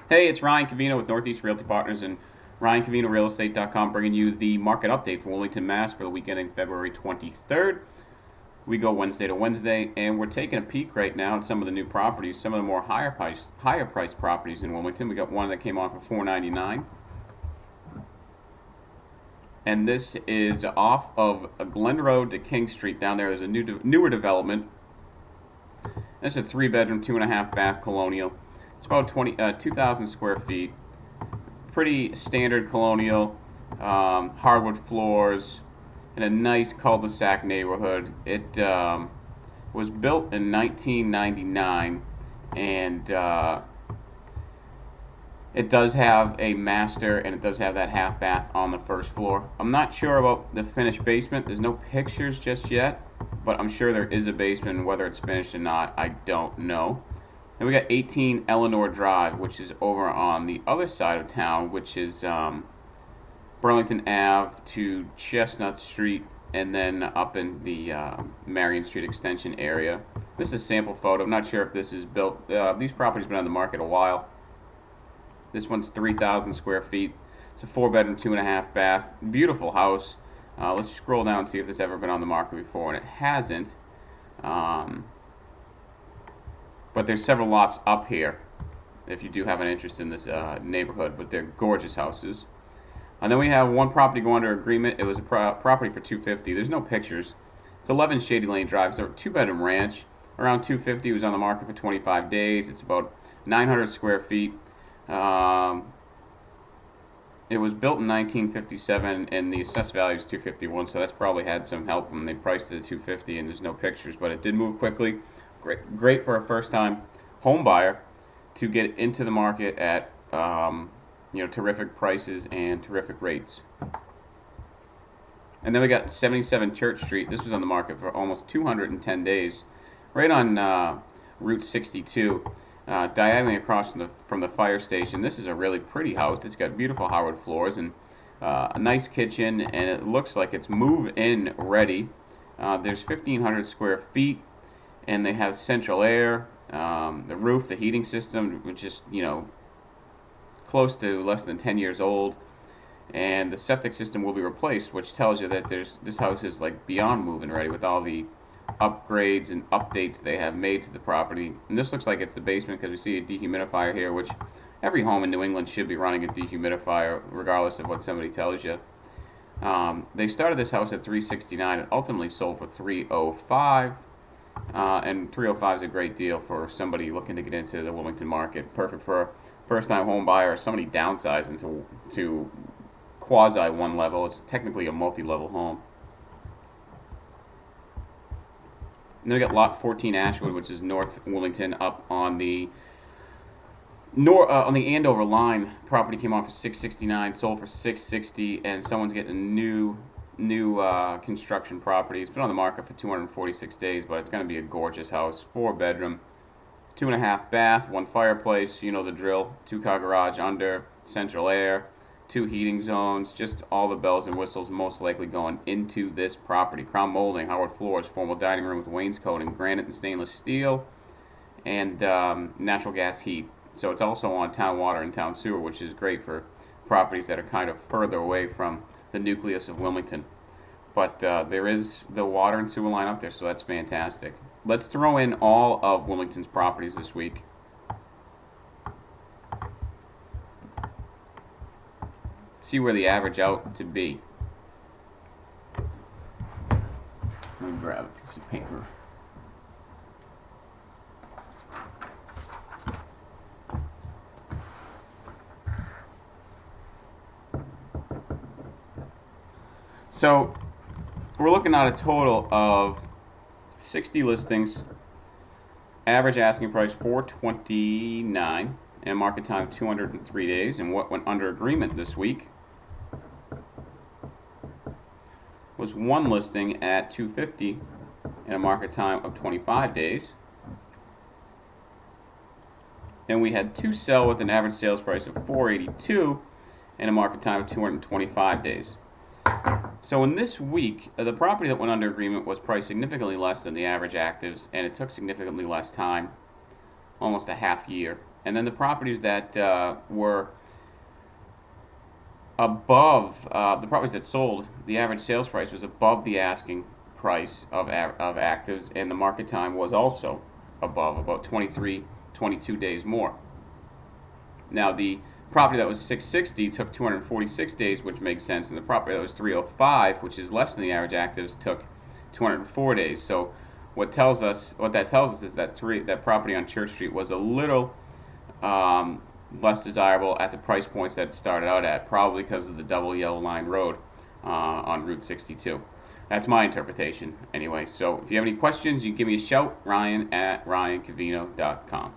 Hey, it's Ryan Cavino with Northeast Realty Partners and RyanCavinoRealEstate.com bringing you the market update for Wilmington, Mass. For the weekend ending February 23rd. We go Wednesday to Wednesday, and we're taking a peek right now at some of the new properties, some of the more higher price properties in Wilmington. We got one that came on for $499, and this is off of Glen Road to King Street. Down there, there's a newer development. This is a 3-bedroom, 2.5-bath colonial. It's about 2,000 square feet. Pretty standard colonial, hardwood floors, in a nice cul-de-sac neighborhood. It was built in 1999, and it does have a master, and it does have that half bath on the first floor. I'm not sure about the finished basement. There's no pictures just yet, but I'm sure there is a basement. Whether it's finished or not, I don't know. Then we got 18 Eleanor Drive, which is over on the other side of town, which is Burlington Ave to Chestnut Street, and then up in the Marion Street Extension area. This is a sample photo. I'm not sure if this is built. These properties have been on the market a while. This one's 3,000 square feet. It's a 4-bedroom, 2.5-bath. Beautiful house. Let's scroll down and see if this has ever been on the market before, and it hasn't. But there's several lots up here if you do have an interest in this neighborhood, but they're gorgeous houses. And then we have one property go under agreement. It was a property for $250. There's no pictures. It's 11 Shady Lane Drive. It's a 2-bedroom ranch. Around $250. It was on the market for 25 days. It's about 900 square feet. It was built in 1957, and the assessed value is $251. So that's probably had some help when they priced it at $250, and there's no pictures, but it did move quickly. Great for a first-time home buyer to get into the market at terrific prices and terrific rates. And then we got 77 Church Street. This was on the market for almost 210 days, right on Route 62, diagonally across from the fire station. This is a really pretty house. It's got beautiful hardwood floors and a nice kitchen, and it looks like it's move-in ready. There's 1,500 square feet. And they have central air, the roof, the heating system, which is, close to less than 10 years old. And the septic system will be replaced, which tells you that this house is like beyond move-in ready with all the upgrades and updates they have made to the property. And this looks like it's the basement because we see a dehumidifier here, which every home in New England should be running a dehumidifier regardless of what somebody tells you. They started this house at $369 and ultimately sold for $305. And $305 is a great deal for somebody looking to get into the Wilmington market. Perfect for a first-time home buyer or somebody downsizing to quasi one level. It's technically a multi-level home. And then we got lot 14 Ashwood, which is North Wilmington, up on the Andover line. Property came on for $669, sold for $660, and someone's getting a new construction property. It's been on the market for 246 days, but it's going to be a gorgeous house. 4-bedroom, 2.5-bath, 1 fireplace. You know the drill. 2-car garage under, central air, 2 heating zones. Just all the bells and whistles most likely going into this property. Crown molding, hardwood floors, formal dining room with wainscoting, granite and stainless steel, and natural gas heat. So it's also on town water and town sewer, which is great for properties that are kind of further away from the nucleus of Wilmington. But there is the water and sewer line up there, so that's fantastic. Let's throw in all of Wilmington's properties this week. See where the average out to be. Let me grab a piece of paper. So we're looking at a total of 60 listings, average asking price $429, and market time 203 days. And what went under agreement this week was one listing at $250 and a market time of 25 days. And we had 2 sell with an average sales price of $482 and a market time of 225 days. So in this week, the property that went under agreement was priced significantly less than the average actives, and it took significantly less time, almost a half year. And then the properties that were above, the properties that sold, the average sales price was above the asking price of actives, and the market time was also above, about 23, 22 days more. Now, the property that was 660 took 246 days, which makes sense, and the property that was 305, which is less than the average actives, took 204 days. So what that tells us is that that property on Church Street was a little less desirable at the price points that it started out at, probably because of the double yellow line road on Route 62. That's my interpretation anyway. So if you have any questions, you can give me a shout, Ryan at ryancavino.com.